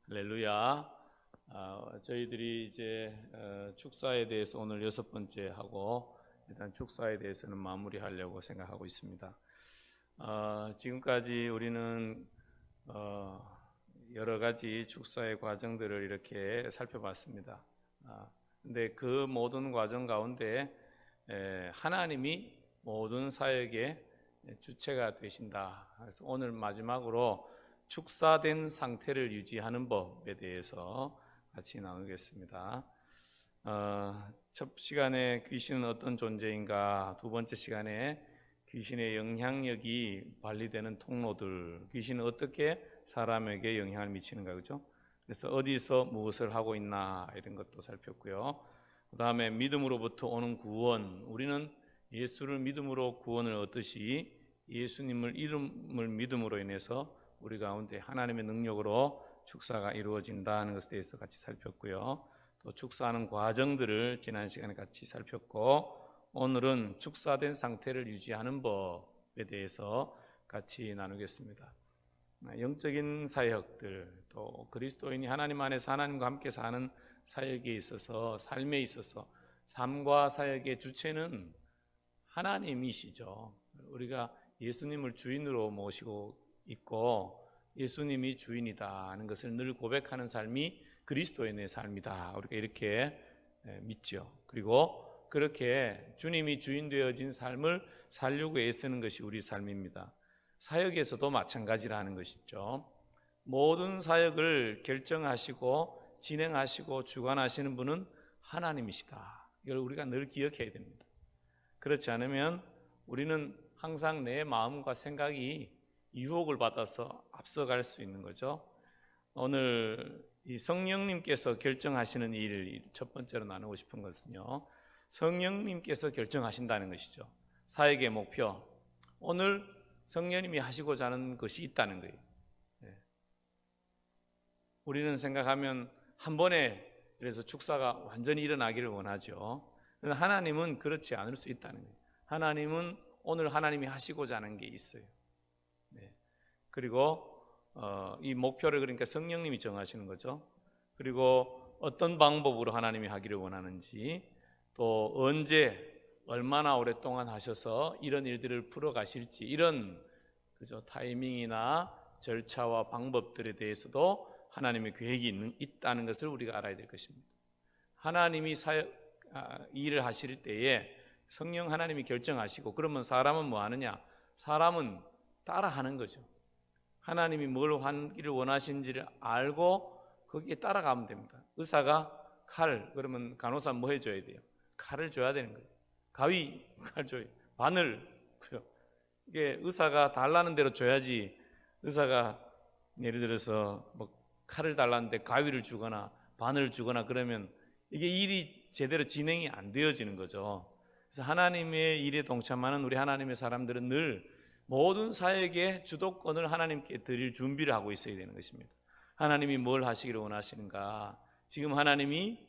할렐루야. 저희들이 이제 축사에 대해서 오늘 6번째 하고 일단 축사에 대해서는 마무리하려고 생각하고 있습니다. 지금까지 우리는 여러 가지 축사의 과정들을 이렇게 살펴봤습니다. 근데 그 모든 과정 가운데 하나님이 모든 사역의 주체가 되신다. 그래서 오늘 마지막으로 축사된 상태를 유지하는 법에 대해서 같이 나누겠습니다. 첫 시간에 귀신은 어떤 존재인가, 두 번째 시간에 귀신의 영향력이 발휘되는 통로들, 귀신은 어떻게 사람에게 영향을 미치는가, 그죠? 그래서 어디서 무엇을 하고 있나 이런 것도 살폈고요. 그 다음에 믿음으로부터 오는 구원, 우리는 예수를 믿음으로 구원을 얻듯이 예수님을 이름을 믿음으로 인해서 우리 가운데 하나님의 능력으로 축사가 이루어진다는 것에 대해서 같이 살폈고요. 또 축사하는 과정들을 지난 시간에 같이 살폈고, 오늘은 축사된 상태를 유지하는 법에 대해서 같이 나누겠습니다. 영적인 사역들, 또 그리스도인이 하나님 안에서 하나님과 함께 사는 사역에 있어서, 삶에 있어서 삶과 사역의 주체는 하나님이시죠. 우리가 예수님을 주인으로 모시고 있고 예수님이 주인이다 하는 것을 늘 고백하는 삶이 그리스도인의 삶이다. 우리가 이렇게 믿죠. 그리고 그렇게 주님이 주인 되어진 삶을 살려고 애쓰는 것이 우리 삶입니다. 사역에서도 마찬가지라는 것이죠. 모든 사역을 결정하시고 진행하시고 주관하시는 분은 하나님이시다. 이걸 우리가 늘 기억해야 됩니다. 그렇지 않으면 우리는 항상 내 마음과 생각이 유혹을 받아서 앞서갈 수 있는 거죠. 오늘 이 성령님께서 결정하시는 일을 첫 번째로 나누고 싶은 것은요, 성령님께서 결정하신다는 것이죠. 사역의 목표, 오늘 성령님이 하시고자 하는 것이 있다는 거예요. 우리는 생각하면 한 번에 그래서 축사가 완전히 일어나기를 원하죠. 그런데 하나님은 그렇지 않을 수 있다는 거예요. 하나님은 오늘 하나님이 하시고자 하는 게 있어요. 그리고 이 목표를 그러니까 성령님이 정하시는 거죠. 그리고 어떤 방법으로 하나님이 하기를 원하는지, 또 언제 얼마나 오랫동안 하셔서 이런 일들을 풀어가실지, 이런 그죠 타이밍이나 절차와 방법들에 대해서도 하나님의 계획이 있다는 것을 우리가 알아야 될 것입니다. 하나님이 일을 하실 때에 성령 하나님이 결정하시고, 그러면 사람은 뭐 하느냐? 사람은 따라하는 거죠. 하나님이 뭘 하기를 원하시는지를 알고 거기에 따라가면 됩니다. 의사가 칼, 그러면 간호사 뭐 해줘야 돼요? 칼을 줘야 되는 거예요. 가위, 칼 줘야 돼요. 바늘, 그죠? 이게 의사가 달라는 대로 줘야지. 의사가 예를 들어서 뭐 칼을 달라는데 가위를 주거나 바늘을 주거나 그러면 이게 일이 제대로 진행이 안 되어지는 거죠. 그래서 하나님의 일에 동참하는 우리 하나님의 사람들은 늘 모든 사역의 주도권을 하나님께 드릴 준비를 하고 있어야 되는 것입니다. 하나님이 뭘 하시기를 원하시는가, 지금 하나님이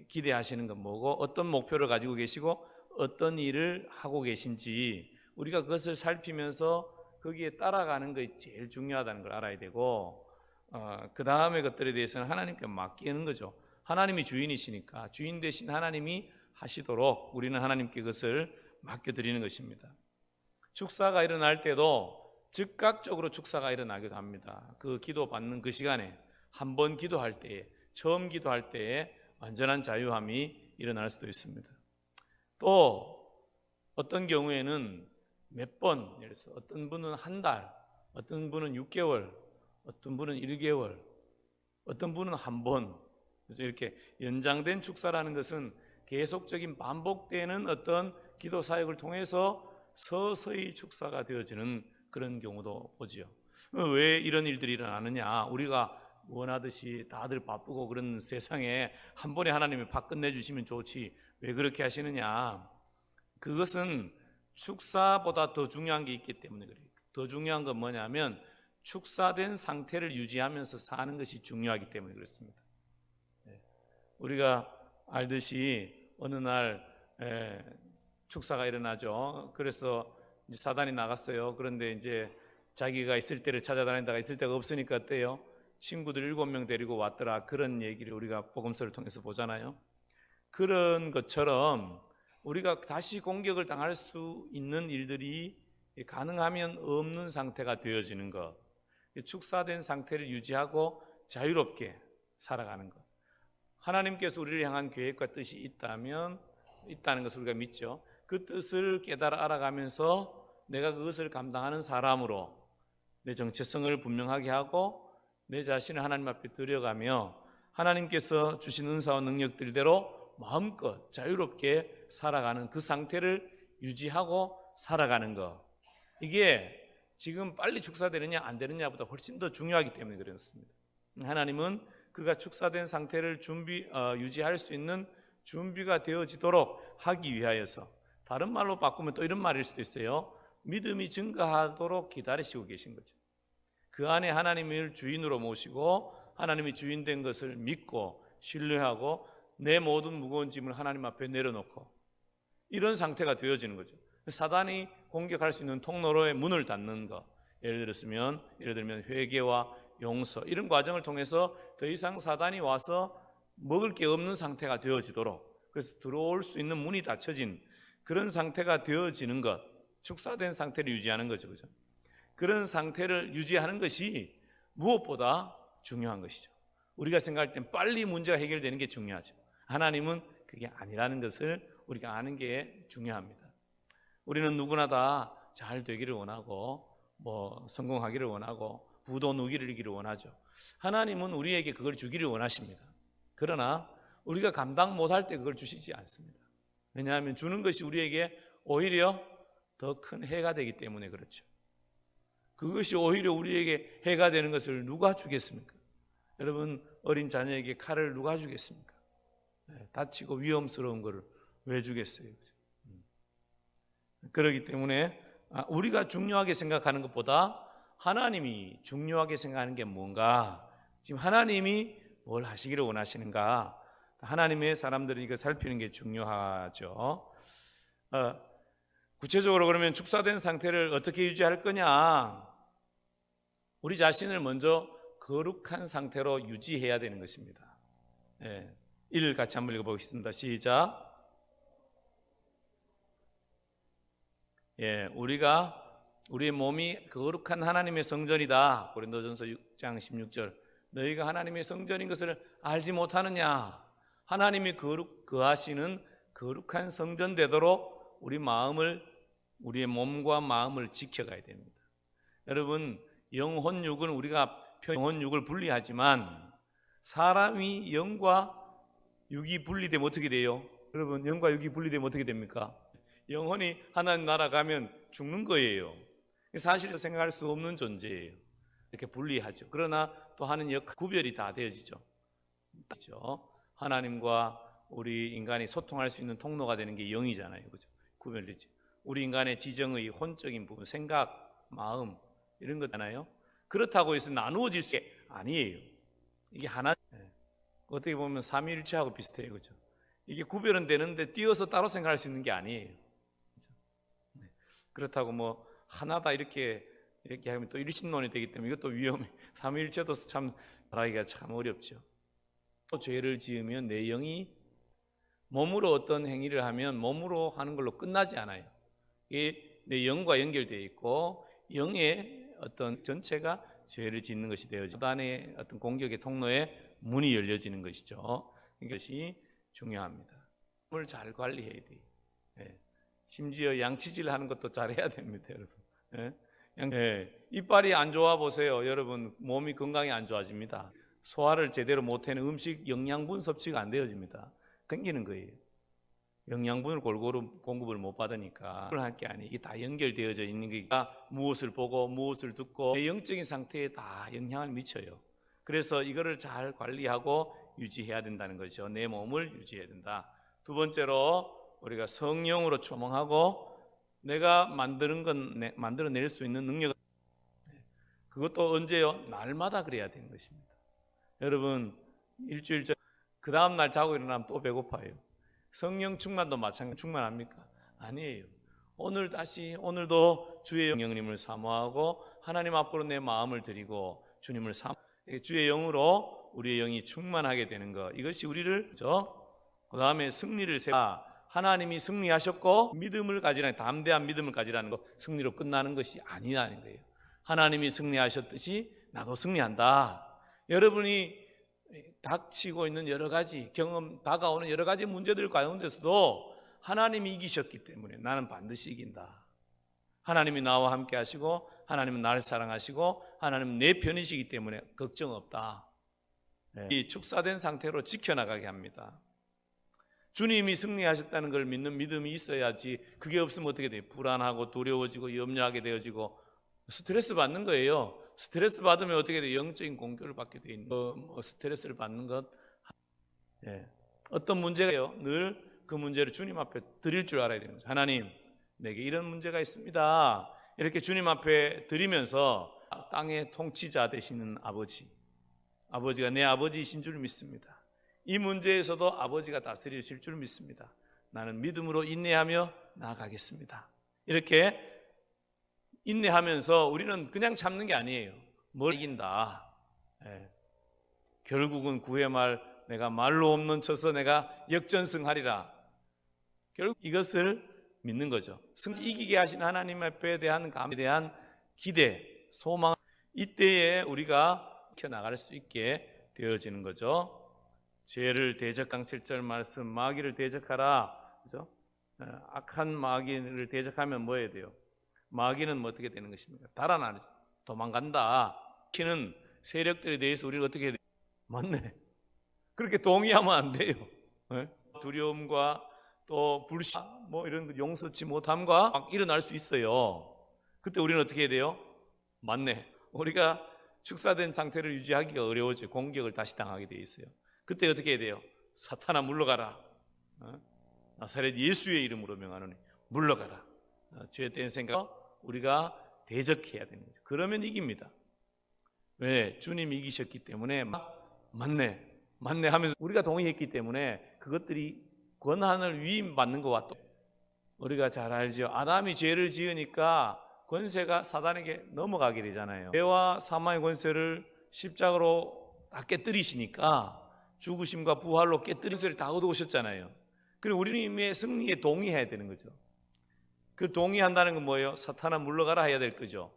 기대하시는 건 뭐고, 어떤 목표를 가지고 계시고 어떤 일을 하고 계신지 우리가 그것을 살피면서 거기에 따라가는 것이 제일 중요하다는 걸 알아야 되고, 그 다음의 것들에 대해서는 하나님께 맡기는 거죠. 하나님이 주인이시니까 주인 되신 하나님이 하시도록 우리는 하나님께 그것을 맡겨드리는 것입니다. 축사가 일어날 때도 즉각적으로 축사가 일어나기도 합니다. 그 기도 받는 그 시간에 한 번 기도할 때에, 처음 기도할 때에 완전한 자유함이 일어날 수도 있습니다. 또 어떤 경우에는 몇 번, 예를 들어서 어떤 분은 한 달, 어떤 분은 6개월, 어떤 분은 1개월, 어떤 분은 한 번, 그래서 이렇게 연장된 축사라는 것은 계속적인 반복되는 어떤 기도 사역을 통해서 서서히 축사가 되어지는 그런 경우도 보지요. 왜 이런 일들이 일어나느냐? 우리가 원하듯이 다들 바쁘고 그런 세상에 한 번에 하나님이 팍 끝내주시면 좋지 왜 그렇게 하시느냐? 그것은 축사보다 더 중요한 게 있기 때문에 그래요. 더 중요한 건 뭐냐면 축사된 상태를 유지하면서 사는 것이 중요하기 때문에 그렇습니다. 우리가 알듯이 어느 날 축사가 일어나죠. 그래서 이제 사단이 나갔어요. 그런데 이제 자기가 있을 때를 찾아다니다가 있을 데가 없으니까 어때요? 친구들 7명 데리고 왔더라, 그런 얘기를 우리가 복음서를 통해서 보잖아요. 그런 것처럼 우리가 다시 공격을 당할 수 있는 일들이 가능하면 없는 상태가 되어지는 것, 축사된 상태를 유지하고 자유롭게 살아가는 것. 하나님께서 우리를 향한 계획과 뜻이 있다는 것을 우리가 믿죠. 그 뜻을 깨달아 알아가면서 내가 그것을 감당하는 사람으로 내 정체성을 분명하게 하고 내 자신을 하나님 앞에 드려가며 하나님께서 주신 은사와 능력들대로 마음껏 자유롭게 살아가는 그 상태를 유지하고 살아가는 것, 이게 지금 빨리 축사되느냐 안 되느냐보다 훨씬 더 중요하기 때문에 그렇습니다. 하나님은 그가 축사된 상태를 유지할 수 있는 준비가 되어지도록 하기 위하여서, 다른 말로 바꾸면 또 이런 말일 수도 있어요. 믿음이 증가하도록 기다리시고 계신 거죠. 그 안에 하나님을 주인으로 모시고 하나님이 주인된 것을 믿고 신뢰하고 내 모든 무거운 짐을 하나님 앞에 내려놓고 이런 상태가 되어지는 거죠. 사단이 공격할 수 있는 통로로의 문을 닫는 것, 예를 들면 회개와 용서, 이런 과정을 통해서 더 이상 사단이 와서 먹을 게 없는 상태가 되어지도록, 그래서 들어올 수 있는 문이 닫혀진 그런 상태가 되어지는 것, 축사된 상태를 유지하는 거죠. 그죠? 그런 상태를 유지하는 것이 무엇보다 중요한 것이죠. 우리가 생각할 땐 빨리 문제가 해결되는 게 중요하죠. 하나님은 그게 아니라는 것을 우리가 아는 게 중요합니다. 우리는 누구나 다 잘 되기를 원하고 성공하기를 원하고 부도 누기를 이기를 원하죠. 하나님은 우리에게 그걸 주기를 원하십니다. 그러나 우리가 감당 못할 때 그걸 주시지 않습니다. 왜냐하면 주는 것이 우리에게 오히려 더 큰 해가 되기 때문에 그렇죠. 그것이 오히려 우리에게 해가 되는 것을 누가 주겠습니까? 여러분, 어린 자녀에게 칼을 누가 주겠습니까? 다치고 위험스러운 것을 왜 주겠어요? 그렇기 때문에 우리가 중요하게 생각하는 것보다 하나님이 중요하게 생각하는 게 뭔가, 지금 하나님이 뭘 하시기를 원하시는가, 하나님의 사람들이 이거 살피는 게 중요하죠. 구체적으로 그러면 축사된 상태를 어떻게 유지할 거냐? 우리 자신을 먼저 거룩한 상태로 유지해야 되는 것입니다. 1 같이 한번 읽어보겠습니다. 시작. 우리의 몸이 거룩한 하나님의 성전이다. 고린도전서 6장 16절. 너희가 하나님의 성전인 것을 알지 못하느냐? 하나님이 거하시는 거룩한 성전 되도록 우리의 몸과 마음을 지켜가야 됩니다. 여러분, 영혼 육은 우리가 영혼 육을 분리하지만 사람이 영과 육이 분리되면 어떻게 돼요? 여러분, 영과 육이 분리되면 어떻게 됩니까? 영혼이 하나님 나라 가면 죽는 거예요. 사실 생각할 수 없는 존재예요. 이렇게 분리하죠. 그러나 또 하는 구별이 다 되어지죠. 하나님과 우리 인간이 소통할 수 있는 통로가 되는 게 영이잖아요. 그죠? 구별되죠. 우리 인간의 지정의 혼적인 부분, 생각, 마음, 이런 거잖아요. 그렇다고 해서 나누어질 수 아니에요. 이게 하나, 어떻게 보면 삼위일체하고 비슷해요. 그죠? 이게 구별은 되는데 띄어서 따로 생각할 수 있는 게 아니에요. 그죠? 그렇다고 하나다 이렇게 하면 또 일신론이 되기 때문에 이것도 위험해. 삼위일체도 참 말하기가 참 어렵죠. 죄를 지으면 내 영이 몸으로 어떤 행위를 하면 몸으로 하는 걸로 끝나지 않아요. 이게 내 영과 연결되어 있고 영의 어떤 전체가 죄를 짓는 것이 되어지고 사단의 어떤 공격의 통로에 문이 열려지는 것이죠. 이것이 중요합니다. 몸을 잘 관리해야 돼요. 심지어 양치질 하는 것도 잘해야 됩니다, 여러분. 이빨이 안 좋아 보세요. 여러분, 몸이 건강이 안 좋아집니다. 소화를 제대로 못하는 음식 영양분 섭취가 안 되어집니다. 생기는 거예요. 영양분을 골고루 공급을 못 받으니까 그걸 할 게 아니에요. 이게 다 연결되어져 있는 거니까 무엇을 보고 무엇을 듣고 내 영적인 상태에 다 영향을 미쳐요. 그래서 이거를 잘 관리하고 유지해야 된다는 거죠. 내 몸을 유지해야 된다. 두 번째로 우리가 성령으로 초몽하고 내가 만들어낼 수 있는 능력, 그것도 언제요? 날마다 그래야 되는 것입니다. 여러분, 일주일 전 그 다음 날 자고 일어나면 또 배고파요. 성령 충만도 마찬가지. 충만합니까? 아니에요. 오늘도 주의 영령님을 사모하고 하나님 앞으로 내 마음을 드리고 주님을 주의 영으로 우리의 영이 충만하게 되는 것, 이것이 우리를 그 다음에 승리를 하나님이 승리하셨고 믿음을 가지라는, 담대한 믿음을 가지라는 것, 승리로 끝나는 것이 아니라는 거예요. 하나님이 승리하셨듯이 나도 승리한다. 여러분이 닥치고 있는 여러 가지 다가오는 여러 가지 문제들 가운데서도 하나님이 이기셨기 때문에 나는 반드시 이긴다. 하나님이 나와 함께 하시고 하나님은 나를 사랑하시고 하나님은 내 편이시기 때문에 걱정 없다. 이 축사된 상태로 지켜나가게 합니다. 주님이 승리하셨다는 걸 믿는 믿음이 있어야지. 그게 없으면 어떻게 돼요? 불안하고 두려워지고 염려하게 되어지고 스트레스 받는 거예요. 스트레스 받으면 어떻게 돼요? 영적인 공격을 받게 돼 있는 스트레스를 받는 것. 어떤 문제가요? 늘 그 문제를 주님 앞에 드릴 줄 알아야 되는 거죠. 하나님, 내게 이런 문제가 있습니다. 이렇게 주님 앞에 드리면서 땅의 통치자 되시는 아버지가 내 아버지이신 줄 믿습니다. 이 문제에서도 아버지가 다스리실 줄 믿습니다. 나는 믿음으로 인내하며 나아가겠습니다. 이렇게 인내하면서 우리는 그냥 참는 게 아니에요. 뭘 이긴다. 결국은 구회 말 내가 말로 없는 쳐서 내가 역전승하리라. 결국 이것을 믿는 거죠. 이기게 하신 하나님 앞에 대한 감에 대한 기대, 소망, 이때에 우리가 지켜나갈 수 있게 되어지는 거죠. 죄를 대적한 7절 말씀, 마귀를 대적하라. 그죠? 악한 마귀를 대적하면 뭐 해야 돼요? 마귀는 뭐 어떻게 되는 것입니까? 달아나죠. 도망간다. 키는 세력들에 대해서 우리가 어떻게 해야 돼요? 맞네. 그렇게 동의하면 안 돼요. 두려움과 또 불신, 뭐 이런 용서치 못함과 막 일어날 수 있어요. 그때 우리는 어떻게 해야 돼요? 맞네. 우리가 축사된 상태를 유지하기가 어려워져요. 공격을 다시 당하게 돼 있어요. 그때 어떻게 해야 돼요? 사탄아 물러가라. 나사렛 예수의 이름으로 명하노니 물러가라. 죄된 생각 우리가 대적해야 되는 거죠. 그러면 이깁니다. 왜? 주님이 이기셨기 때문에 맞네 하면서 우리가 동의했기 때문에 그것들이 권한을 위임받는 것과 또 우리가 잘 알죠. 아담이 죄를 지으니까 권세가 사단에게 넘어가게 되잖아요. 죄와 사망의 권세를 십자가로 다 깨뜨리시니까 죽으심과 부활로 깨뜨린 것을 다 얻어오셨잖아요. 그리고 우리는 이미 승리에 동의해야 되는 거죠. 그 동의한다는 건 뭐예요? 사탄아 물러가라 해야 될 거죠.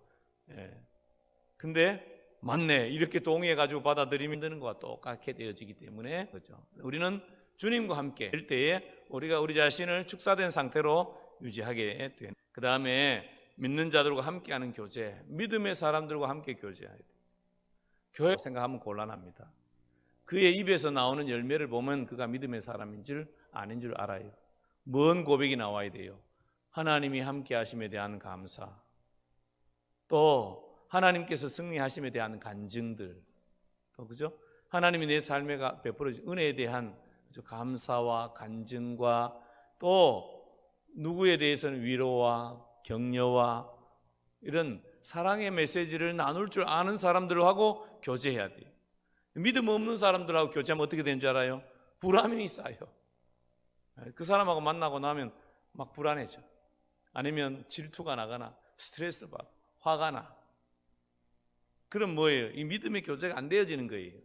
근데 맞네 이렇게 동의해가지고 받아들이면 되는 것과 똑같게 되어지기 때문에 그렇죠. 우리는 주님과 함께 될 때에 우리가 우리 자신을 축사된 상태로 유지하게 되는. 그 다음에 믿는 자들과 함께하는 교제, 믿음의 사람들과 함께 교제해야 돼요. 교회 생각하면 곤란합니다. 그의 입에서 나오는 열매를 보면 그가 믿음의 사람인 줄 아닌 줄 알아요. 뭔 고백이 나와야 돼요? 하나님이 함께 하심에 대한 감사, 또 하나님께서 승리하심에 대한 간증들, 그죠? 하나님이 내 삶에 베풀어진 은혜에 대한 감사와 간증과 또 누구에 대해서는 위로와 격려와 이런 사랑의 메시지를 나눌 줄 아는 사람들하고 교제해야 돼요. 믿음 없는 사람들하고 교제하면 어떻게 되는 줄 알아요? 불안이 쌓여. 그 사람하고 만나고 나면 막 불안해져. 아니면 질투가 나거나 스트레스 받고 화가 나. 그럼 뭐예요? 이 믿음의 교제가 안 되어지는 거예요.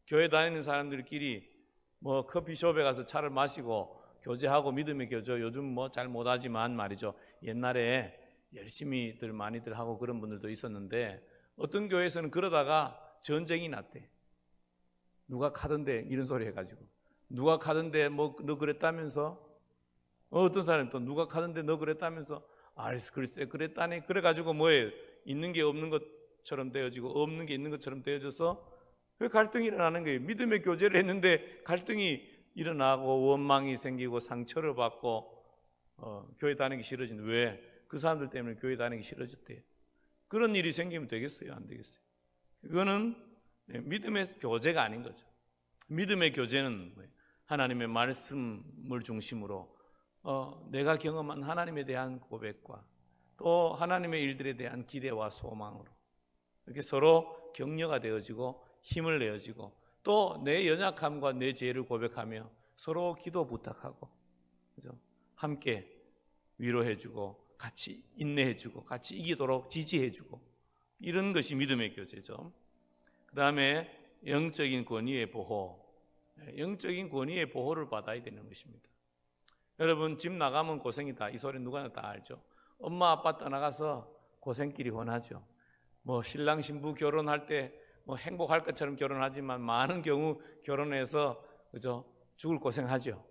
교회 다니는 사람들끼리 뭐 커피숍에 가서 차를 마시고 교제하고 믿음의 교제 요즘 뭐 잘 못하지만 말이죠. 옛날에 열심히들 많이들 하고 그런 분들도 있었는데 어떤 교회에서는 그러다가 전쟁이 났대. 누가 카던데 이런 소리 해가지고 누가 카던데 뭐 너 그랬다면서 어떤 사람이 또 누가 카던데 너 그랬다면서 글쎄 그랬다니 그래가지고 뭐예요? 있는 게 없는 것처럼 되어지고 없는 게 있는 것처럼 되어져서 왜 갈등이 일어나는 거예요? 믿음의 교제를 했는데 갈등이 일어나고 원망이 생기고 상처를 받고 교회 다니기 싫어진. 왜? 그 사람들 때문에 교회 다니기 싫어졌대요. 그런 일이 생기면 되겠어요? 안 되겠어요? 그거는 믿음의 교제가 아닌 거죠. 믿음의 교제는 하나님의 말씀을 중심으로 내가 경험한 하나님에 대한 고백과 또 하나님의 일들에 대한 기대와 소망으로 이렇게 서로 격려가 되어지고 힘을 내어지고 또 내 연약함과 내 죄를 고백하며 서로 기도 부탁하고 그죠? 함께 위로해주고 같이 인내해주고 같이 이기도록 지지해주고 이런 것이 믿음의 교제죠. 그다음에 영적인 권위의 보호, 영적인 권위의 보호를 받아야 되는 것입니다. 여러분 집 나가면 고생이다, 이 소리 누구나 다 알죠. 엄마 아빠 떠나가서 고생길이 훤하죠. 뭐 신랑 신부 결혼할 때 뭐 행복할 것처럼 결혼하지만 많은 경우 결혼해서 그죠, 죽을 고생하죠.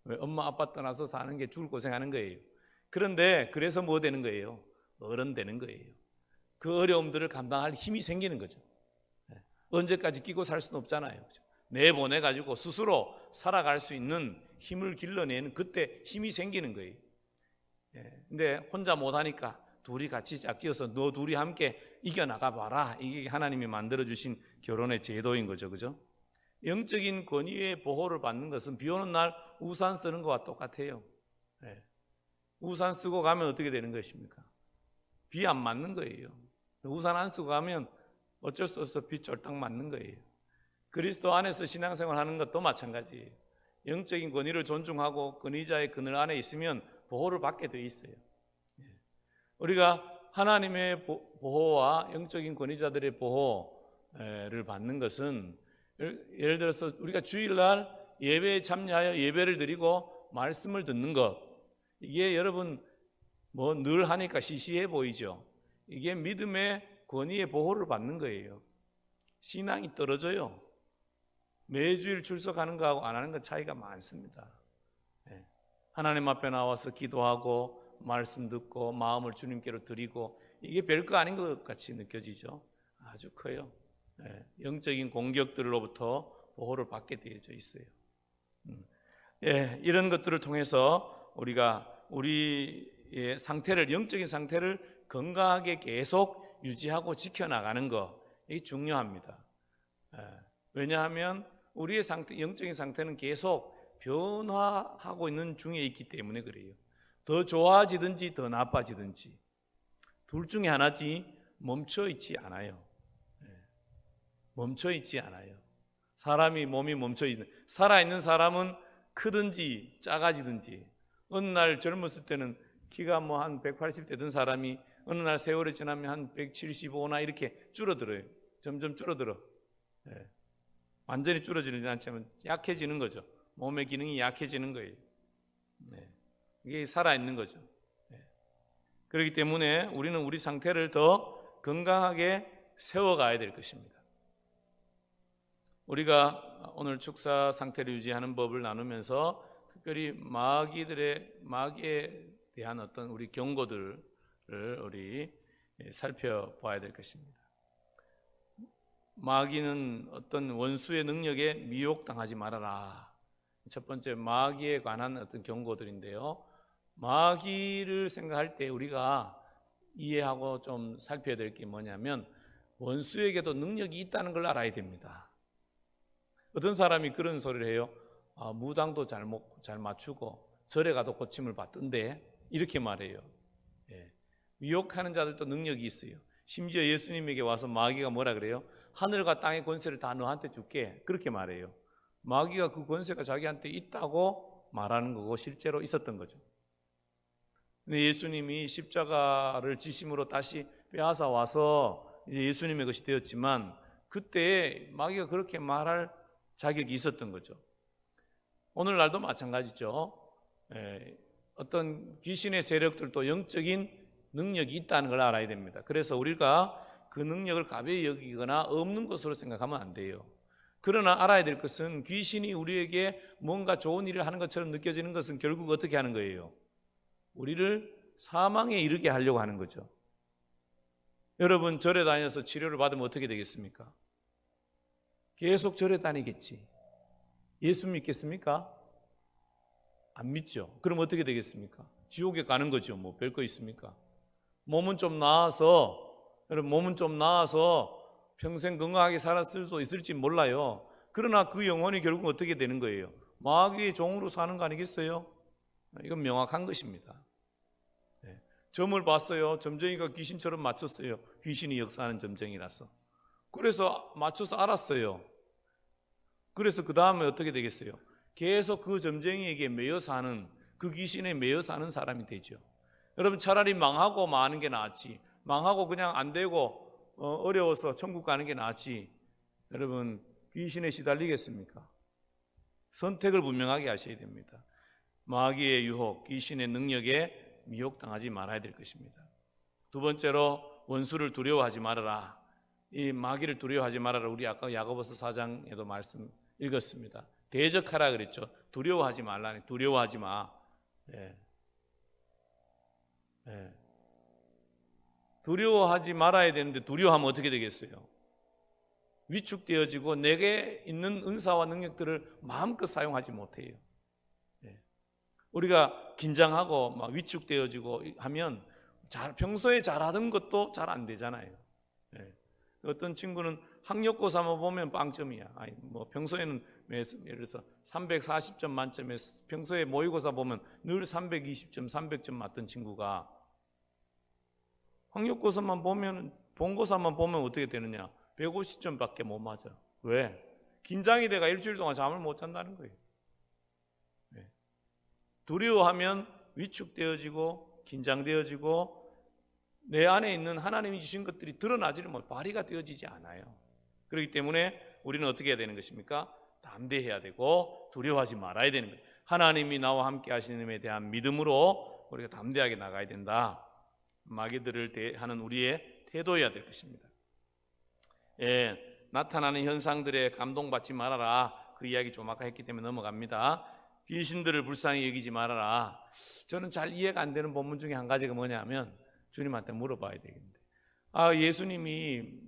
왜? 엄마 아빠 떠나서 사는 게 죽을 고생하는 거예요. 그런데 그래서 뭐 되는 거예요? 어른 되는 거예요. 그 어려움들을 감당할 힘이 생기는 거죠. 언제까지 끼고 살 수는 없잖아요. 내보내가지고 스스로 살아갈 수 있는 힘을 길러내는 그때 힘이 생기는 거예요. 근데 혼자 못하니까 둘이 같이 짝지어서 너 둘이 함께 이겨나가 봐라. 이게 하나님이 만들어주신 결혼의 제도인 거죠. 그죠? 영적인 권위의 보호를 받는 것은 비 오는 날 우산 쓰는 것과 똑같아요. 우산 쓰고 가면 어떻게 되는 것입니까? 비 안 맞는 거예요. 우산 안 쓰고 가면 어쩔 수 없어 비 쫄딱 맞는 거예요. 그리스도 안에서 신앙생활 하는 것도 마찬가지예요. 영적인 권위를 존중하고 권위자의 그늘 안에 있으면 보호를 받게 돼 있어요. 우리가 하나님의 보호와 영적인 권위자들의 보호를 받는 것은, 예를 들어서 우리가 주일날 예배에 참여하여 예배를 드리고 말씀을 듣는 것, 이게 여러분 뭐 늘 하니까 시시해 보이죠. 이게 믿음의 권위의 보호를 받는 거예요. 신앙이 떨어져요. 매주일 출석하는 거하고 안 하는 것 차이가 많습니다. 하나님 앞에 나와서 기도하고 말씀 듣고 마음을 주님께로 드리고, 이게 별거 아닌 것 같이 느껴지죠. 아주 커요. 영적인 공격들로부터 보호를 받게 되어져 있어요. 이런 것들을 통해서 우리가 우리의 상태를, 영적인 상태를 건강하게 계속 유지하고 지켜나가는 것, 이게 중요합니다. 왜냐하면 우리의 상태, 영적인 상태는 계속 변화하고 있는 중에 있기 때문에 그래요. 더 좋아지든지 더 나빠지든지 둘 중에 하나지 멈춰있지 않아요. 멈춰있지 않아요. 사람이 몸이 멈춰있는, 살아있는 사람은 크든지 작아지든지, 어느 날 젊었을 때는 키가 뭐 한 180 되던 사람이 어느 날 세월이 지나면 한 175나 이렇게 줄어들어요. 점점 줄어들어. 완전히 줄어지지 않지만 약해지는 거죠. 몸의 기능이 약해지는 거예요. 이게 살아있는 거죠. 그렇기 때문에 우리는 우리 상태를 더 건강하게 세워가야 될 것입니다. 우리가 오늘 축사 상태를 유지하는 법을 나누면서 특별히 마귀에 대한 어떤 우리 경고들을 우리 살펴봐야 될 것입니다. 마귀는 어떤 원수의 능력에 미혹당하지 말아라. 첫 번째, 마귀에 관한 어떤 경고들인데요. 마귀를 생각할 때 우리가 이해하고 좀 살펴야 될 게 뭐냐면, 원수에게도 능력이 있다는 걸 알아야 됩니다. 어떤 사람이 그런 소리를 해요. 무당도 잘 맞추고 절에 가도 고침을 받던데, 이렇게 말해요. 미혹하는 자들도 능력이 있어요. 심지어 예수님에게 와서 마귀가 뭐라 그래요? 하늘과 땅의 권세를 다 너한테 줄게, 그렇게 말해요. 마귀가 그 권세가 자기한테 있다고 말하는 거고 실제로 있었던 거죠. 근데 예수님이 십자가를 지심으로 다시 빼앗아 와서 이제 예수님의 것이 되었지만, 그때 마귀가 그렇게 말할 자격이 있었던 거죠. 오늘날도 마찬가지죠. 어떤 귀신의 세력들도 영적인 능력이 있다는 걸 알아야 됩니다. 그래서 우리가 그 능력을 가벼이 여기거나 없는 것으로 생각하면 안 돼요. 그러나 알아야 될 것은, 귀신이 우리에게 뭔가 좋은 일을 하는 것처럼 느껴지는 것은 결국 어떻게 하는 거예요? 우리를 사망에 이르게 하려고 하는 거죠. 여러분 절에 다녀서 치료를 받으면 어떻게 되겠습니까? 계속 절에 다니겠지. 예수 믿겠습니까? 안 믿죠. 그럼 어떻게 되겠습니까? 지옥에 가는 거죠. 뭐 별거 있습니까? 몸은 좀 나아서, 여러분 몸은 좀 나아서 평생 건강하게 살았을 수도 있을지 몰라요. 그러나 그 영혼이 결국 어떻게 되는 거예요? 마귀의 종으로 사는 거 아니겠어요? 이건 명확한 것입니다. 점을 봤어요. 점쟁이가 귀신처럼 맞췄어요. 귀신이 역사하는 점쟁이라서. 그래서 맞춰서 알았어요. 그래서 그 다음에 어떻게 되겠어요? 계속 그 점쟁이에게 매여 사는, 그 귀신에 매여 사는 사람이 되죠. 여러분 차라리 망하고 마는 게 낫지, 망하고 그냥 안 되고 어려워서 천국 가는 게 낫지, 여러분 귀신에 시달리겠습니까? 선택을 분명하게 하셔야 됩니다. 마귀의 유혹, 귀신의 능력에 미혹당하지 말아야 될 것입니다. 두 번째로 원수를 두려워하지 말아라. 이 마귀를 두려워하지 말아라. 우리 아까 야고보서 4장에도 말씀 읽었습니다. 대적하라 그랬죠. 두려워하지 말라니. 두려워하지 마. 예. 예. 두려워하지 말아야 되는데 두려워하면 어떻게 되겠어요? 위축되어지고 내게 있는 은사와 능력들을 마음껏 사용하지 못해요. 예. 우리가 긴장하고 막 위축되어지고 하면 평소에 잘하던 것도 잘 안 되잖아요. 예. 어떤 친구는 학력고사만 보면 빵점이야. 아니, 뭐 평소에는 예를 들어서 340점 만점에 평소에 모의고사 보면 늘 320점, 300점 맞던 친구가 학력고사만 보면, 본고사만 보면 어떻게 되느냐? 150점밖에 못 맞아. 왜? 긴장이 돼가 일주일 동안 잠을 못 잔다는 거예요. 네. 두려워하면 위축되어지고 긴장되어지고 내 안에 있는 하나님이 주신 것들이 드러나지를 못, 발휘가 되어지지 않아요. 그렇기 때문에 우리는 어떻게 해야 되는 것입니까? 담대해야 되고 두려워하지 말아야 되는 거예요. 하나님이 나와 함께 하시는 님에 대한 믿음으로 우리가 담대하게 나가야 된다. 마귀들을 대하는 우리의 태도여야 될 것입니다. 예, 나타나는 현상들에 감동받지 말아라. 그 이야기 좀 아까 했기 때문에 넘어갑니다. 귀신들을 불쌍히 여기지 말아라. 저는 잘 이해가 안 되는 본문 중에 한 가지가 뭐냐면 주님한테 물어봐야 되겠는데, 예수님이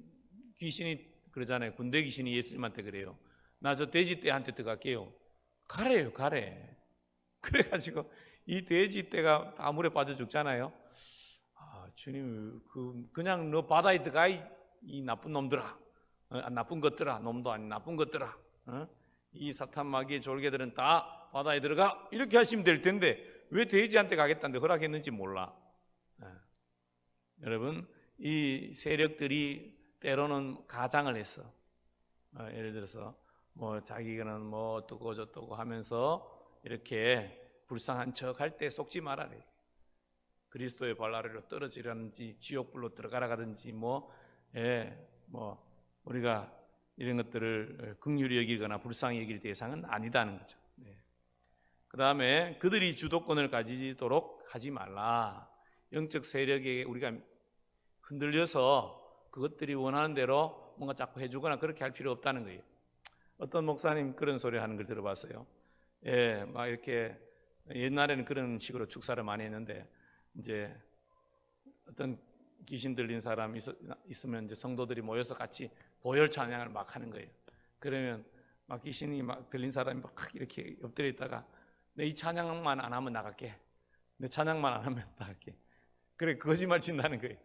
귀신이 그러잖아요. 군대 귀신이 예수님한테 그래요. 나 저 돼지떼한테 들어갈게요. 가래요, 가래. 그래가지고 이 돼지떼가 다 물에 빠져 죽잖아요. 주님, 그냥 너 바다에 들어가, 이 나쁜 놈들아. 나쁜 것들아. 놈도 아닌 나쁜 것들아. 이 사탄 마귀의 졸개들은 다 바다에 들어가. 이렇게 하시면 될 텐데 왜 돼지한테 가겠다는데 허락했는지 몰라. 여러분, 이 세력들이 때로는 가장을 했어. 예를 들어서 뭐 자기는 뭐 어떠고 저떠고 하면서 이렇게 불쌍한 척 할 때 속지 말아래. 그리스도의 발 아래로 떨어지라든지 지옥불로 들어가라 가든지 뭐 우리가 이런 것들을 긍휼히 여기거나 불쌍히 여길 대상은 아니다는 거죠. 그 다음에 그들이 주도권을 가지도록 하지 말라. 영적 세력에 우리가 흔들려서 그것들이 원하는 대로 뭔가 자꾸 해주거나 그렇게 할 필요 없다는 거예요. 어떤 목사님 그런 소리 하는 걸 들어봤어요. 예, 막 이렇게 옛날에는 그런 식으로 축사를 많이 했는데 이제 어떤 귀신 들린 사람이 있으면 이제 성도들이 모여서 같이 보혈 찬양을 막 하는 거예요. 그러면 막 귀신이 막 들린 사람이 막 이렇게 엎드려 있다가 내 이 찬양만 안 하면 나갈게. 내 찬양만 안 하면 나갈게. 그래, 거짓말 친다는 거예요.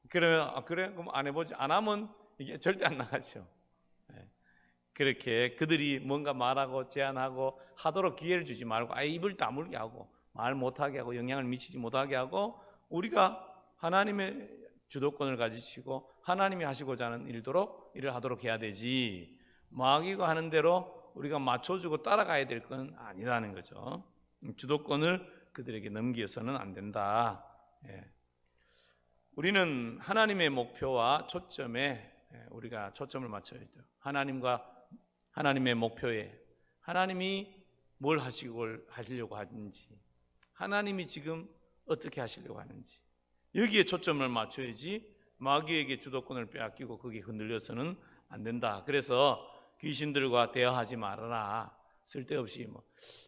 그러면 그래, 그럼 안 해보지. 안 하면 이게 절대 안 나가죠. 그렇게 그들이 뭔가 말하고 제안하고 하도록 기회를 주지 말고 입을 다물게 하고 말 못하게 하고 영향을 미치지 못하게 하고 우리가 하나님의 주도권을 가지시고 하나님이 하시고자 하는 일을 하도록 해야 되지, 마귀가 하는 대로 우리가 맞춰주고 따라가야 될 건 아니라는 거죠. 주도권을 그들에게 넘겨서는 안 된다. 우리는 하나님의 목표와 초점에 우리가 초점을 맞춰야죠. 하나님의 목표에 하나님이 뭘 하시려고 하는지, 하나님이 지금 어떻게 하시려고 하는지 여기에 초점을 맞춰야지 마귀에게 주도권을 빼앗기고 거기에 흔들려서는 안 된다. 그래서 귀신들과 대화하지 말아라. 쓸데없이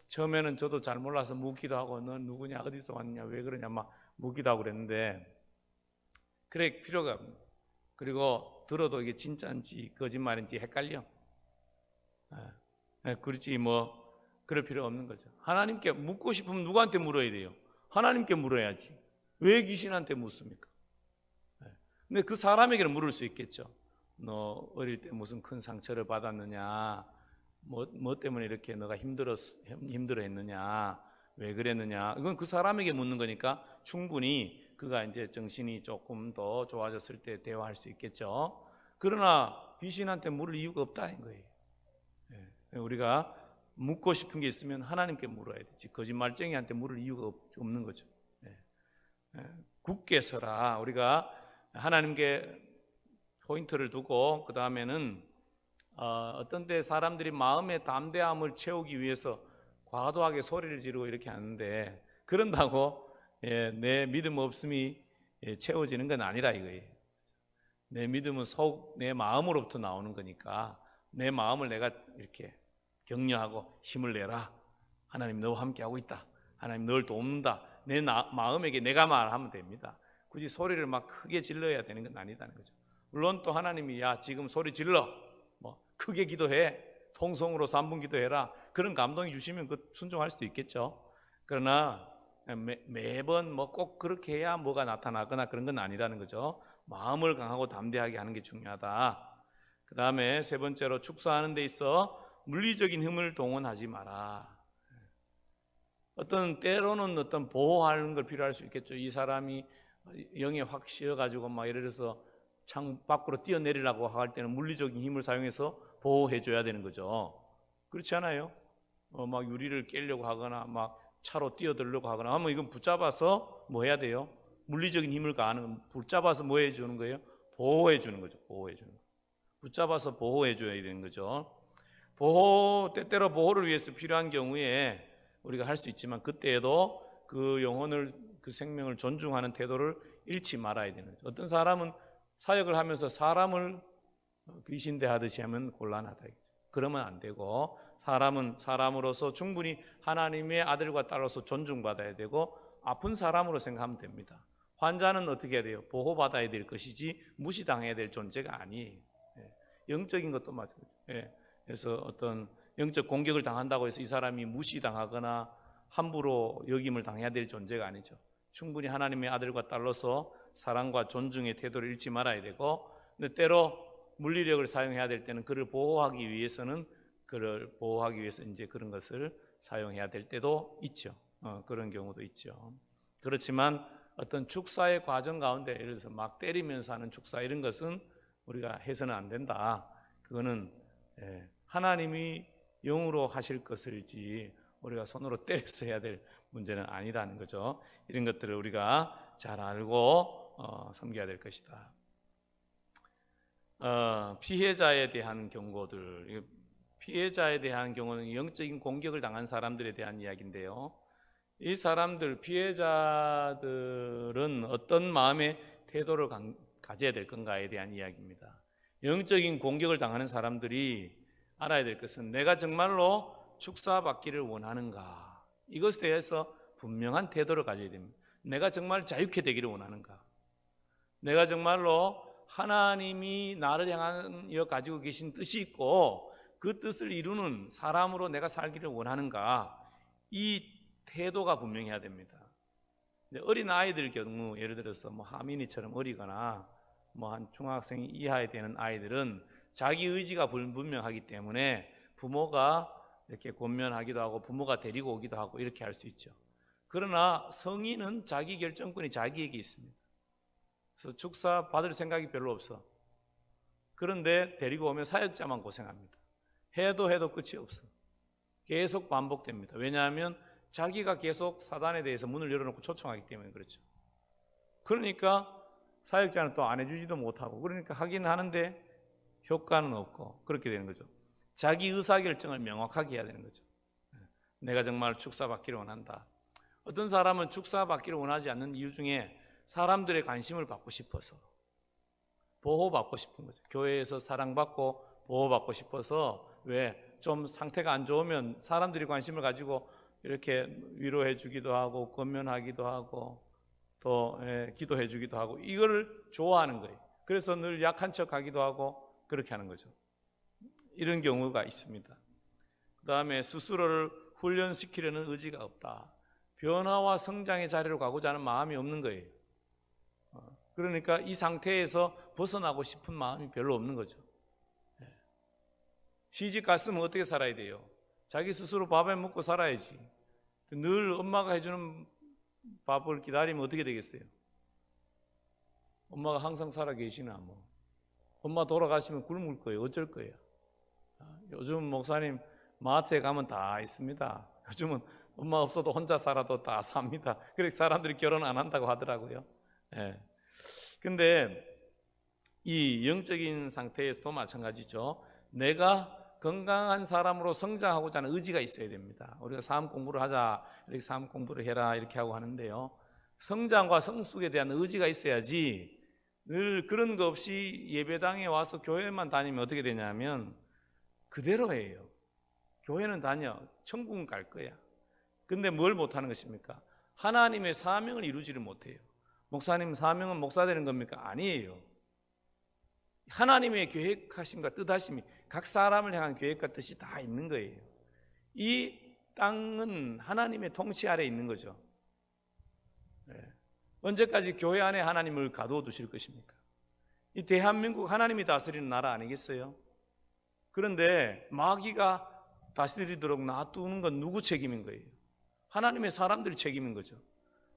처음에는 저도 잘 몰라서 묻기도 하고 넌 누구냐, 어디서 왔냐, 왜 그러냐 막 묻기도 하고 그랬는데 그럴 필요가 없네. 그리고 들어도 이게 진짜인지 거짓말인지 헷갈려. 그렇지 그럴 필요 없는 거죠. 하나님께 묻고 싶으면 누구한테 물어야 돼요? 하나님께 물어야지. 왜 귀신한테 묻습니까? 근데 그 사람에게는 물을 수 있겠죠. 너 어릴 때 무슨 큰 상처를 받았느냐, 뭐 때문에 이렇게 너가 힘들어했느냐, 왜 그랬느냐, 이건 그 사람에게 묻는 거니까 충분히 그가 이제 정신이 조금 더 좋아졌을 때 대화할 수 있겠죠. 그러나 귀신한테 물을 이유가 없다는 거예요. 우리가 묻고 싶은 게 있으면 하나님께 물어야 되지, 거짓말쟁이한테 물을 이유가 없는 거죠. 굳게 서라. 우리가 하나님께 포인트를 두고 그 다음에는 어떤 때 사람들이 마음의 담대함을 채우기 위해서 과도하게 소리를 지르고 이렇게 하는데 그런다고 내 믿음 없음이 채워지는 건 아니라 이거예요. 내 믿음은 내 마음으로부터 나오는 거니까 내 마음을 내가 이렇게 격려하고 힘을 내라. 하나님 너와 함께하고 있다. 하나님 널 돕는다. 내 마음에게 내가 말하면 됩니다. 굳이 소리를 막 크게 질러야 되는 건 아니다는 거죠. 물론 또 하나님이 야 지금 소리 질러. 뭐 크게 기도해. 통성으로 3분 기도해라. 그런 감동이 주시면 그 순종할 수도 있겠죠. 그러나 매번 뭐 꼭 그렇게 해야 뭐가 나타나거나 그런 건 아니라는 거죠. 마음을 강하고 담대하게 하는 게 중요하다. 그 다음에 세 번째로 축사하는 데 있어 물리적인 힘을 동원하지 마라. 때로는 어떤 보호하는 걸 필요할 수 있겠죠. 이 사람이 영에 확 씌어가지고 막 예를 들어서 창 밖으로 뛰어내리려고 할 때는 물리적인 힘을 사용해서 보호해줘야 되는 거죠. 그렇지 않아요? 막 유리를 깨려고 하거나 막 차로 뛰어들려고 하거나 하면 이건 붙잡아서 뭐 해야 돼요? 물리적인 힘을 가하는, 붙잡아서 뭐 해주는 거예요? 보호해주는 거죠. 보호해주는 거. 붙잡아서 보호해줘야 되는 거죠. 때때로 보호를 위해서 필요한 경우에 우리가 할 수 있지만 그때에도 그 영혼을, 그 생명을 존중하는 태도를 잃지 말아야 되는 거죠. 어떤 사람은 사역을 하면서 사람을 귀신대하듯이 하면 곤란하다. 그러면 안 되고 사람은 사람으로서 충분히 하나님의 아들과 딸로서 존중받아야 되고 아픈 사람으로 생각하면 됩니다. 환자는 어떻게 해야 돼요? 보호받아야 될 것이지 무시당해야 될 존재가 아니에요. 영적인 것도 마찬가지예요. 그래서 어떤 영적 공격을 당한다고 해서 이 사람이 무시당하거나 함부로 여김을 당해야 될 존재가 아니죠. 충분히 하나님의 아들과 딸로서 사랑과 존중의 태도를 잃지 말아야 되고, 근데 때로 물리력을 사용해야 될 때는 그를 보호하기 위해서 이제 그런 것을 사용해야 될 때도 있죠. 그런 경우도 있죠. 그렇지만 어떤 축사의 과정 가운데 예를 들어서 막 때리면서 하는 축사 이런 것은 우리가 해서는 안 된다. 그거는 하나님이 영으로 하실 것을지 우리가 손으로 때려서 해야 될 문제는 아니라는 거죠. 이런 것들을 우리가 잘 알고 섬겨야 될 것이다. 피해자에 대한 경고들, 피해자에 대한 경우는 영적인 공격을 당한 사람들에 대한 이야기인데요. 이 사람들, 피해자들은 어떤 마음의 태도를 가져야 될 건가에 대한 이야기입니다. 영적인 공격을 당하는 사람들이 알아야 될 것은 내가 정말로 축사받기를 원하는가, 이것에 대해서 분명한 태도를 가져야 됩니다. 내가 정말 자유케 되기를 원하는가, 내가 정말로 하나님이 나를 향하여 가지고 계신 뜻이 있고 그 뜻을 이루는 사람으로 내가 살기를 원하는가, 이 태도가 분명해야 됩니다. 어린 아이들 경우 예를 들어서 뭐 하민이처럼 어리거나 뭐 한 중학생 이하에 되는 아이들은 자기 의지가 불분명하기 때문에 부모가 이렇게 권면하기도 하고 부모가 데리고 오기도 하고 이렇게 할 수 있죠. 그러나 성인은 자기 결정권이 자기에게 있습니다. 그래서 축사 받을 생각이 별로 없어. 그런데 데리고 오면 사역자만 고생합니다. 해도 끝이 없어. 계속 반복됩니다. 왜냐하면 자기가 계속 사단에 대해서 문을 열어놓고 초청하기 때문에 그렇죠. 그러니까 사역자는 또 안 해주지도 못하고, 그러니까 하긴 하는데 효과는 없고 그렇게 되는 거죠. 자기 의사결정을 명확하게 해야 되는 거죠. 내가 정말 축사받기를 원한다. 어떤 사람은 축사받기를 원하지 않는 이유 중에 사람들의 관심을 받고 싶어서, 보호받고 싶은 거죠. 교회에서 사랑받고 보호받고 싶어서, 왜 좀 상태가 안 좋으면 사람들이 관심을 가지고 이렇게 위로해 주기도 하고 권면하기도 하고 또 기도해 주기도 하고 이거를 좋아하는 거예요. 그래서 늘 약한 척 하기도 하고 그렇게 하는 거죠. 이런 경우가 있습니다. 그 다음에 스스로를 훈련시키려는 의지가 없다. 변화와 성장의 자리로 가고자 하는 마음이 없는 거예요. 그러니까 이 상태에서 벗어나고 싶은 마음이 별로 없는 거죠. 시집 갔으면 어떻게 살아야 돼요? 자기 스스로 밥을 먹고 살아야지. 늘 엄마가 해주는 밥을 기다리면 어떻게 되겠어요? 엄마가 항상 살아 계시나 뭐. 엄마 돌아가시면 굶을 거예요. 어쩔 거예요? 요즘 목사님 마트에 가면 다 있습니다. 요즘은 엄마 없어도 혼자 살아도 다 삽니다. 그래서 사람들이 결혼 안 한다고 하더라고요. 근데 이 영적인 상태에서도 마찬가지죠. 내가 건강한 사람으로 성장하고자 하는 의지가 있어야 됩니다. 우리가 삶 공부를 하자, 이렇게 삶 공부를 해라 이렇게 하고 하는데요, 성장과 성숙에 대한 의지가 있어야지. 늘 그런 거 없이 예배당에 와서 교회만 다니면 어떻게 되냐면 그대로예요. 교회는 다녀, 천국은 갈 거야. 근데 뭘 못하는 것입니까? 하나님의 사명을 이루지를 못해요. 목사님 사명은 목사 되는 겁니까? 아니에요. 하나님의 계획하심과 뜻하심이 각 사람을 향한 계획과 뜻이 다 있는 거예요. 이 땅은 하나님의 통치 아래에 있는 거죠. 언제까지 교회 안에 하나님을 가두어 두실 것입니까? 이 대한민국 하나님이 다스리는 나라 아니겠어요? 그런데 마귀가 다스리도록 놔두는 건 누구 책임인 거예요? 하나님의 사람들이 책임인 거죠.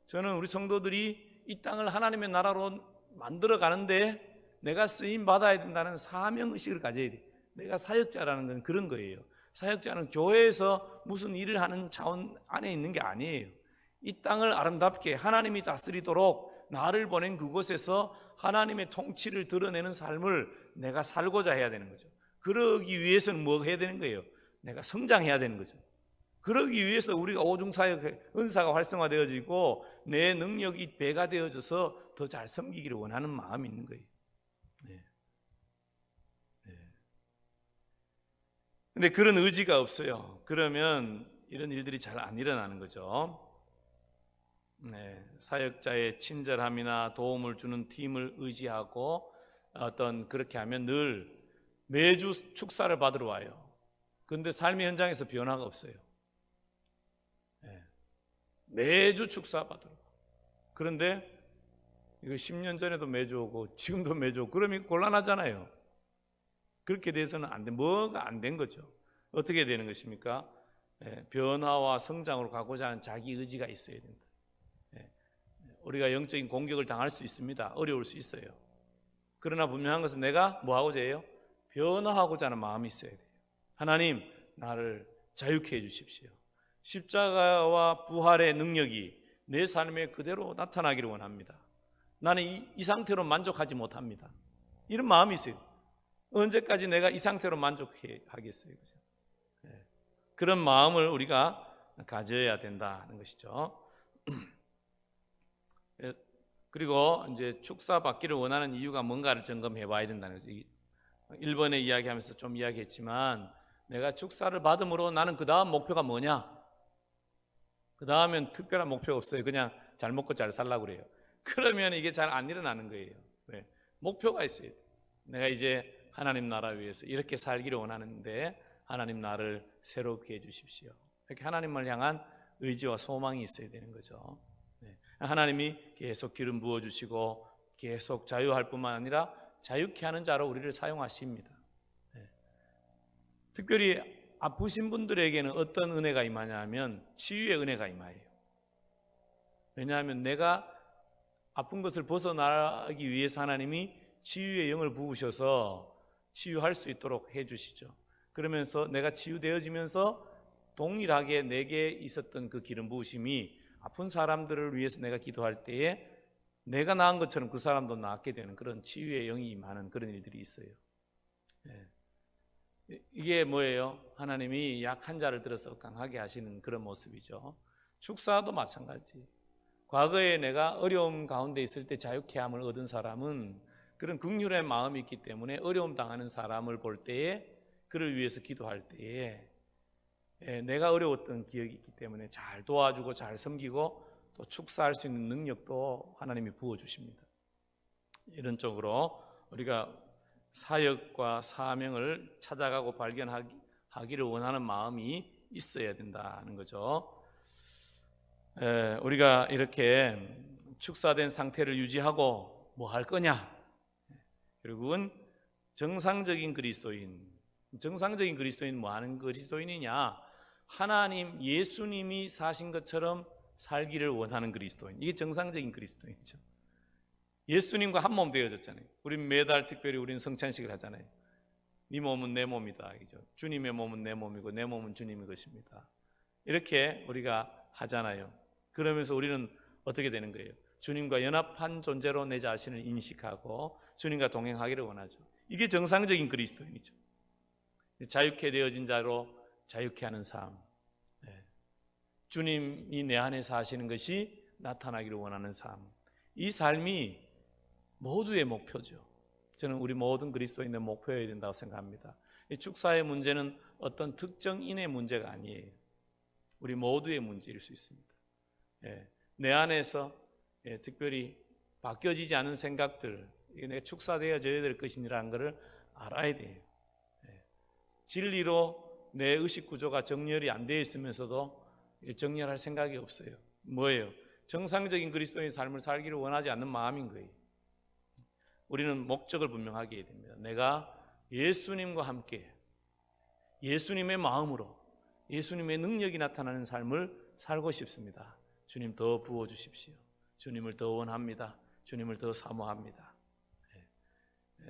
저는 우리 성도들이 이 땅을 하나님의 나라로 만들어 가는데 내가 쓰임 받아야 된다는 사명의식을 가져야 돼. 내가 사역자라는 건 그런 거예요. 사역자는 교회에서 무슨 일을 하는 차원 안에 있는 게 아니에요. 이 땅을 아름답게 하나님이 다스리도록 나를 보낸 그곳에서 하나님의 통치를 드러내는 삶을 내가 살고자 해야 되는 거죠. 그러기 위해서는 뭐 해야 되는 거예요? 내가 성장해야 되는 거죠. 그러기 위해서 우리가 오중사역 은사가 활성화되어지고 내 능력이 배가 되어져서 더 잘 섬기기를 원하는 마음이 있는 거예요. 근데 그런 의지가 없어요. 그러면 이런 일들이 잘 안 일어나는 거죠. 사역자의 친절함이나 도움을 주는 팀을 의지하고 그렇게 하면 늘 매주 축사를 받으러 와요. 그런데 삶의 현장에서 변화가 없어요. 매주 축사 받으러. 그런데 이거 10년 전에도 매주 오고 지금도 매주 오고 그러면 곤란하잖아요. 그렇게 돼서는 안 돼. 뭐가 안 된 거죠. 어떻게 되는 것입니까? 변화와 성장으로 가고자 하는 자기 의지가 있어야 된다. 우리가 영적인 공격을 당할 수 있습니다. 어려울 수 있어요. 그러나 분명한 것은 내가 뭐 하고자 해요? 변화하고자 하는 마음이 있어야 돼요. 하나님, 나를 자유케 해 주십시오. 십자가와 부활의 능력이 내 삶에 그대로 나타나기를 원합니다. 나는 이 상태로 만족하지 못합니다. 이런 마음이 있어요. 언제까지 내가 이 상태로 만족하겠어요? 그런 마음을 우리가 가져야 된다는 것이죠. 그리고 이제 축사 받기를 원하는 이유가 뭔가를 점검해 봐야 된다는 거죠. 1번에 이야기하면서 좀 이야기했지만 내가 축사를 받음으로 나는 그 다음 목표가 뭐냐? 그 다음엔 특별한 목표가 없어요. 그냥 잘 먹고 잘 살라고 그래요. 그러면 이게 잘 안 일어나는 거예요. 왜? 목표가 있어야 돼요. 내가 이제 하나님 나라 위해서 이렇게 살기를 원하는데 하나님 나를 새롭게 해주십시오. 이렇게 하나님을 향한 의지와 소망이 있어야 되는 거죠. 하나님이 계속 기름 부어주시고 계속 자유할 뿐만 아니라 자유케 하는 자로 우리를 사용하십니다. 특별히 아프신 분들에게는 어떤 은혜가 임하냐면 치유의 은혜가 임해요. 왜냐하면 내가 아픈 것을 벗어나기 위해서 하나님이 치유의 영을 부으셔서 치유할 수 있도록 해주시죠. 그러면서 내가 치유되어지면서 동일하게 내게 있었던 그 기름 부으심이 아픈 사람들을 위해서 내가 기도할 때에 내가 나은 것처럼 그 사람도 낫게 되는 그런 치유의 영이 임하는 그런 일들이 있어요. 이게 뭐예요? 하나님이 약한 자를 들어서 강하게 하시는 그런 모습이죠. 축사도 마찬가지. 과거에 내가 어려움 가운데 있을 때 자유케 함을 얻은 사람은 그런 긍휼의 마음이 있기 때문에 어려움 당하는 사람을 볼 때에 그를 위해서 기도할 때에 내가 어려웠던 기억이 있기 때문에 잘 도와주고 잘 섬기고 또 축사할 수 있는 능력도 하나님이 부어주십니다. 이런 쪽으로 우리가 사역과 사명을 찾아가고 발견하기를 원하는 마음이 있어야 된다는 거죠. 우리가 이렇게 축사된 상태를 유지하고 뭐 할 거냐? 결국은 정상적인 그리스도인 뭐 하는 그리스도인이냐? 하나님 예수님이 사신 것처럼 살기를 원하는 그리스도인. 이게 정상적인 그리스도인이죠. 예수님과 한 몸 되어졌잖아요. 우린 매달 특별히 우리는 성찬식을 하잖아요. 네 몸은 내 몸이다. 그죠? 주님의 몸은 내 몸이고 내 몸은 주님의 것입니다. 이렇게 우리가 하잖아요. 그러면서 우리는 어떻게 되는 거예요? 주님과 연합한 존재로 내 자신을 인식하고 주님과 동행하기를 원하죠. 이게 정상적인 그리스도인이죠. 자유케 되어진 자로 자유케 하는 삶, 주님이 내 안에 사시는 것이 나타나기를 원하는 삶, 이 삶이 모두의 목표죠. 저는 우리 모든 그리스도인의 목표여야 된다고 생각합니다. 이 축사의 문제는 어떤 특정인의 문제가 아니에요. 우리 모두의 문제일 수 있습니다. 내 안에서 특별히 바뀌어지지 않은 생각들, 이게 내가 축사되어져야 될 것이라는 것을 알아야 돼요. 진리로 내 의식 구조가 정렬이 안 되어 있으면서도 정렬할 생각이 없어요. 뭐예요? 정상적인 그리스도인의 삶을 살기를 원하지 않는 마음인 거예요. 우리는 목적을 분명하게 해야 됩니다. 내가 예수님과 함께 예수님의 마음으로 예수님의 능력이 나타나는 삶을 살고 싶습니다. 주님 더 부어주십시오. 주님을 더 원합니다. 주님을 더 사모합니다.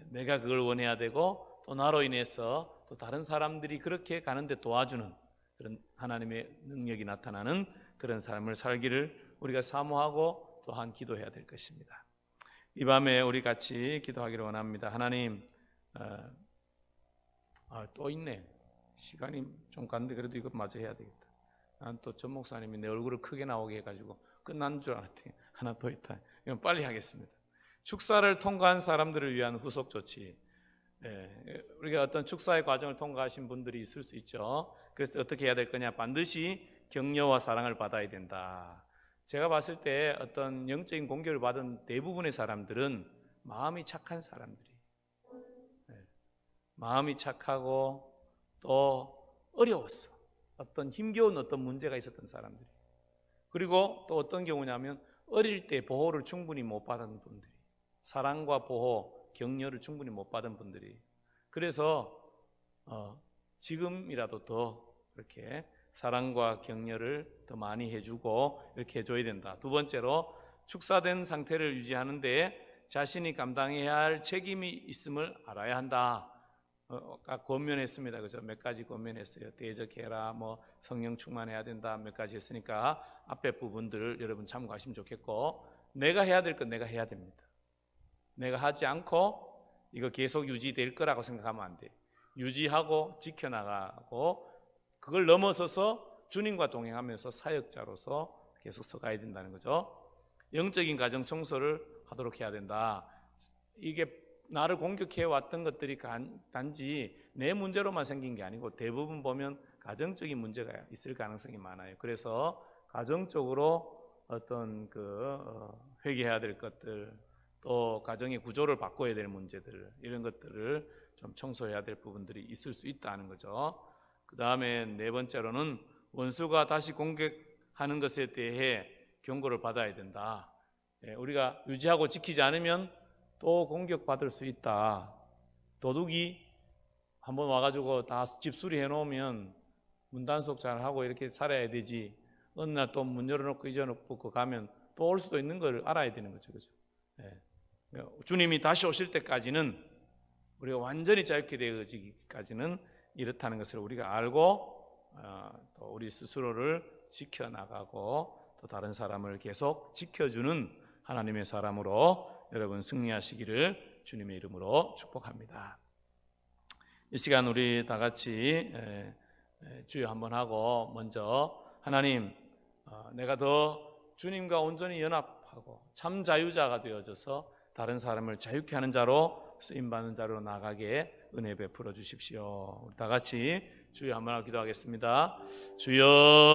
내가 그걸 원해야 되고 또 나로 인해서 또 다른 사람들이 그렇게 가는데 도와주는 그런 하나님의 능력이 나타나는 그런 삶을 살기를 우리가 사모하고 또한 기도해야 될 것입니다. 이 밤에 우리 같이 기도하기를 원합니다. 하나님, 또 있네. 시간이 좀 갔는데 그래도 이거 마저 해야 되겠다. 난 또 전 목사님이 내 얼굴을 크게 나오게 해가지고 끝난 줄 알았더니 하나 더 있다. 이건 빨리 하겠습니다. 축사를 통과한 사람들을 위한 후속 조치. 우리가 어떤 축사의 과정을 통과하신 분들이 있을 수 있죠. 그래서 어떻게 해야 될 거냐? 반드시 격려와 사랑을 받아야 된다. 제가 봤을 때 어떤 영적인 공격을 받은 대부분의 사람들은 마음이 착한 사람들이, 마음이 착하고 또 어려웠어. 어떤 힘겨운 어떤 문제가 있었던 사람들이. 그리고 또 어떤 경우냐면 어릴 때 보호를 충분히 못 받은 분들이, 사랑과 보호, 격려를 충분히 못 받은 분들이. 그래서 지금이라도 더 그렇게 사랑과 격려를 더 많이 해주고 이렇게 해줘야 된다. 두 번째로 축사된 상태를 유지하는데 자신이 감당해야 할 책임이 있음을 알아야 한다. 아까 권면했습니다. 그죠? 몇 가지 권면했어요. 대적해라, 뭐 성령 충만해야 된다, 몇 가지 했으니까 앞에 부분들을 여러분 참고하시면 좋겠고, 내가 해야 될 건 내가 해야 됩니다. 내가 하지 않고 이거 계속 유지될 거라고 생각하면 안 돼. 유지하고 지켜나가고 그걸 넘어서서 주님과 동행하면서 사역자로서 계속 서가야 된다는 거죠. 영적인 가정 청소를 하도록 해야 된다. 이게 나를 공격해 왔던 것들이 단지 내 문제로만 생긴 게 아니고 대부분 보면 가정적인 문제가 있을 가능성이 많아요. 그래서 가정적으로 어떤 회개해야 될 것들, 또 가정의 구조를 바꿔야 될 문제들, 이런 것들을 좀 청소해야 될 부분들이 있을 수 있다는 거죠. 그 다음에 네 번째로는 원수가 다시 공격하는 것에 대해 경고를 받아야 된다. 우리가 유지하고 지키지 않으면 또 공격받을 수 있다. 도둑이 한번 와가지고 다 집 수리해 놓으면 문단속 잘 하고 이렇게 살아야 되지. 어느 날 또 문 열어놓고 잊어놓고 가면 또 올 수도 있는 걸 알아야 되는 거죠. 그죠? 주님이 다시 오실 때까지는, 우리가 완전히 자유케 되어지기까지는 이렇다는 것을 우리가 알고 또 우리 스스로를 지켜나가고 또 다른 사람을 계속 지켜주는 하나님의 사람으로 여러분 승리하시기를 주님의 이름으로 축복합니다. 이 시간 우리 다 같이 주여 한번 하고, 먼저 하나님, 내가 더 주님과 온전히 연합하고 참 자유자가 되어져서 다른 사람을 자유케 하는 자로, 쓰임받는 자로 나가게 은혜 베풀어 주십시오. 우리 다 같이 주여 한번 하고 기도하겠습니다. 주여.